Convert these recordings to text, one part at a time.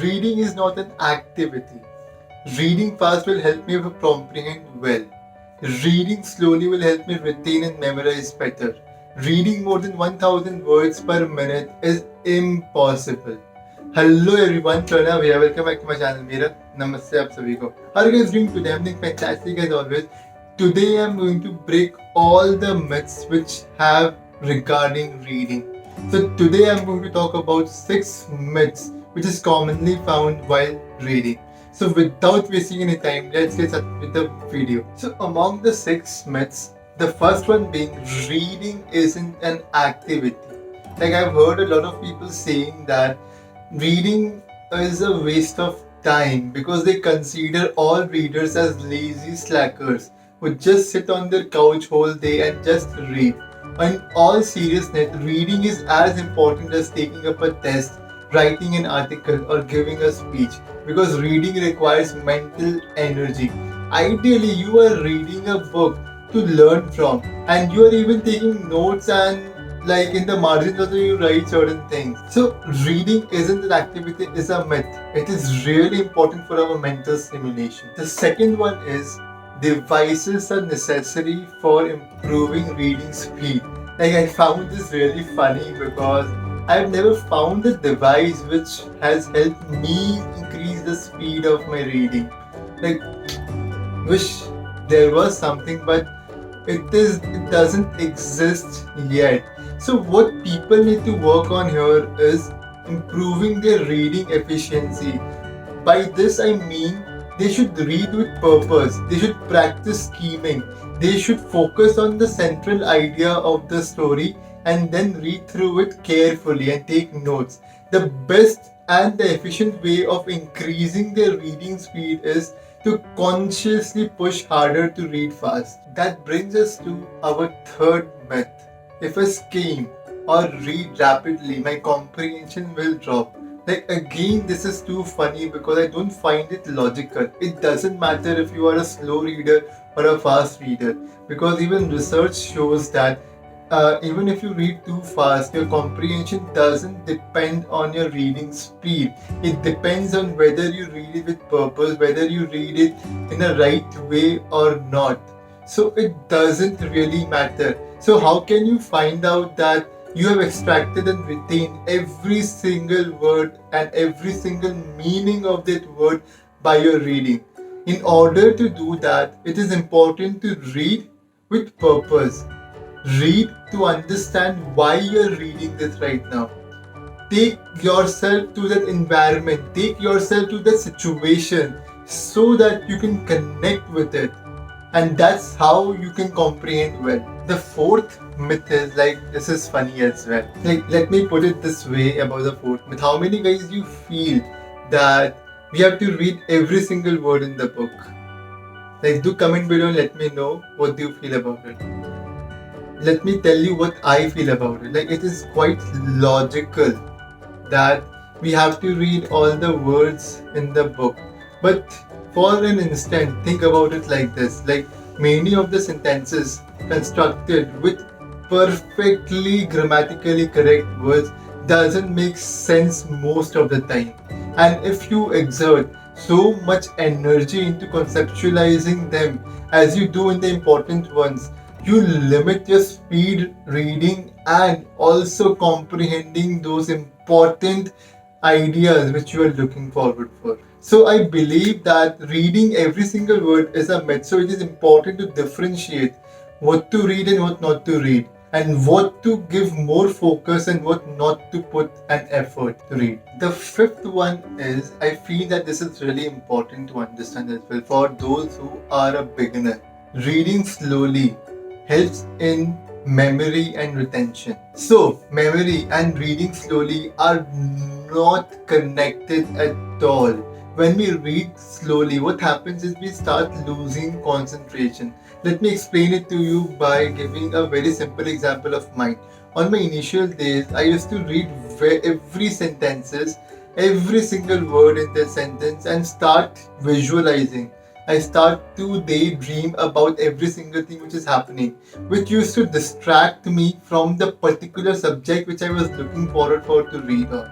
Reading is not an activity. Reading fast will help me comprehend well. Reading slowly will help me retain and memorize better. Reading more than 1000 words per minute is impossible. Hello everyone, Pranav here. Welcome back to my channel. मेरा नमस्ते आप सभी को. How are you guys doing today? I'm doing fantastic as always. Today I'm going to break all the myths which have regarding reading. So today I'm going to talk about 6 myths which is commonly found while reading. So without wasting any time, let's get started with the video. So among the 6 myths, the first one being reading isn't an activity. Like I've heard a lot of people saying that reading is a waste of time because they consider all readers as lazy slackers who just sit on their couch whole day and just read. In all seriousness, reading is as important as taking up a test, writing an article, or giving a speech because reading requires mental energy. Ideally, you are reading a book to learn from, and you are even taking notes and like in the margins also you write certain things. So reading isn't an activity, it's a myth. It is really important for our mental stimulation. The second one is devices are necessary for improving reading speed. Like I found this really funny because I've never found a device which has helped me increase the speed of my reading. Like wish there was something, but it doesn't exist yet. So what people need to work on here is improving their reading efficiency. By this I mean they should read with purpose, they should practice scheming, they should focus on the central idea of the story and then read through it carefully and take notes. The best and the efficient way of increasing their reading speed is to consciously push harder to read fast. That brings us to our third myth. If I scheme or read rapidly, my comprehension will drop. Like again, this is too funny because I don't find it logical. It doesn't matter if you are a slow reader or a fast reader because even research shows that even if you read too fast, your comprehension doesn't depend on your reading speed. It depends on whether you read it with purpose, whether you read it in a right way or not. So it doesn't really matter. So how can you find out that you have extracted and retained every single word and every single meaning of that word by your reading? In order to do that, it is important to read with purpose. Read to understand why you're reading this right now. Take yourself to that environment, take yourself to that situation so that you can connect with it. And that's how you can comprehend well. The fourth myth is like this is funny as well. Like let me put it this way about the fourth myth. How many guys you feel that we have to read every single word in the book? Like do comment below and let me know what do you feel about it. Let me tell you what I feel about it. Like it is quite logical that we have to read all the words in the book. But for an instant, think about it like this. Like many of the sentences constructed with perfectly grammatically correct words doesn't make sense most of the time. And if you exert so much energy into conceptualizing them as you do in the important ones, you limit your speed reading and also comprehending those important ideas which you are looking forward for. So I believe that reading every single word is a myth. So it is important to differentiate what to read and what not to read, and what to give more focus and what not to put an effort to read. The fifth one is I feel that this is really important to understand as well for those who are a beginner. Reading slowly helps in memory and retention. So, memory and reading slowly are not connected at all. When we read slowly, what happens is we start losing concentration. Let me explain it to you by giving a very simple example of mine. On my initial days, I used to read every sentences, every single word in the sentence and start visualizing. I start to daydream about every single thing which is happening, which used to distract me from the particular subject which I was looking forward for to read on.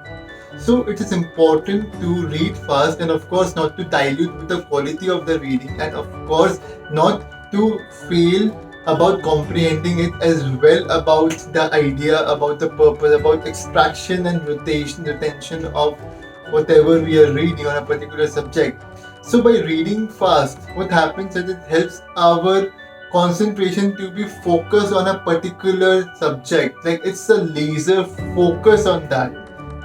So it is important to read fast, and of course not to dilute with the quality of the reading, and of course not to fail about comprehending it as well, about the idea, about the purpose, about extraction and retention of whatever we are reading on a particular subject. So by reading fast, what happens is it helps our concentration to be focused on a particular subject. Like it's a laser focus on that,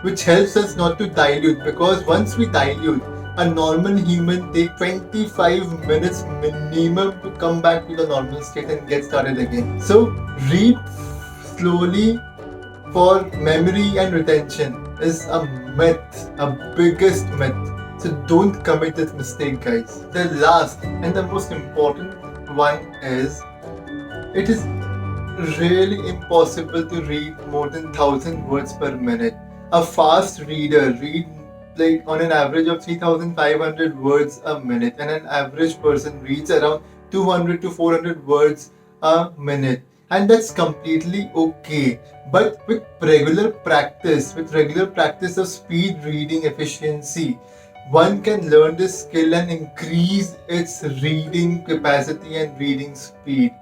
which helps us not to dilute, because once we dilute, a normal human take 25 minutes minimum to come back to the normal state and get started again. So read slowly for memory and retention is a myth, a biggest myth. So don't commit this mistake, guys. The last and the most important one is, it is really impossible to read more than 1,000 words per minute. A fast reader read like on an average of 3,500 words a minute, and an average person reads around 200 to 400 words a minute, and that's completely okay. But with regular practice, of speed reading efficiency, one can learn this skill and increase its reading capacity and reading speed.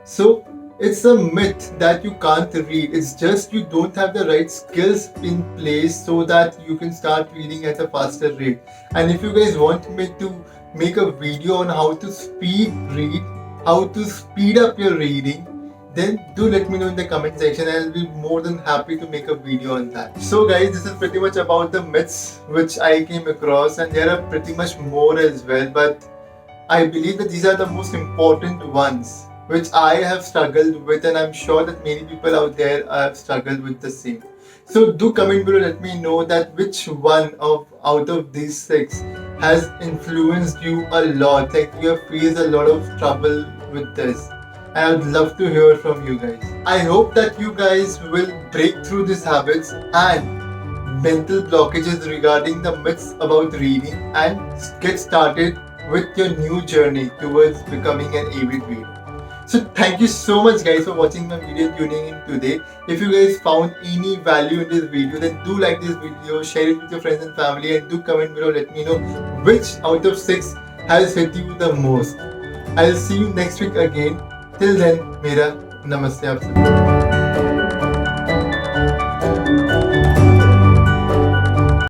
So it's a myth that you can't read. It's just you don't have the right skills in place so that you can start reading at a faster rate. And if you guys want me to make a video on how to speed read, how to speed up your reading, then do let me know in the comment section. I'll be more than happy to make a video on that. So guys, this is pretty much about the myths which I came across, and there are pretty much more as well, but I believe that these are the most important ones which I have struggled with, and I'm sure that many people out there have struggled with the same. So do comment below, let me know that which one out of these 6 has influenced you a lot, like you have faced a lot of trouble with this. I would love to hear from you guys. I hope that you guys will break through these habits and mental blockages regarding the myths about reading and get started with your new journey towards becoming an avid reader. So thank you so much guys for watching my video and tuning in today. If you guys found any value in this video, then do like this video, share it with your friends and family, and do comment below, let me know which out of 6 has hit you the most. I'll see you next week again. Till then, मेरा नमस्ते आप सबको.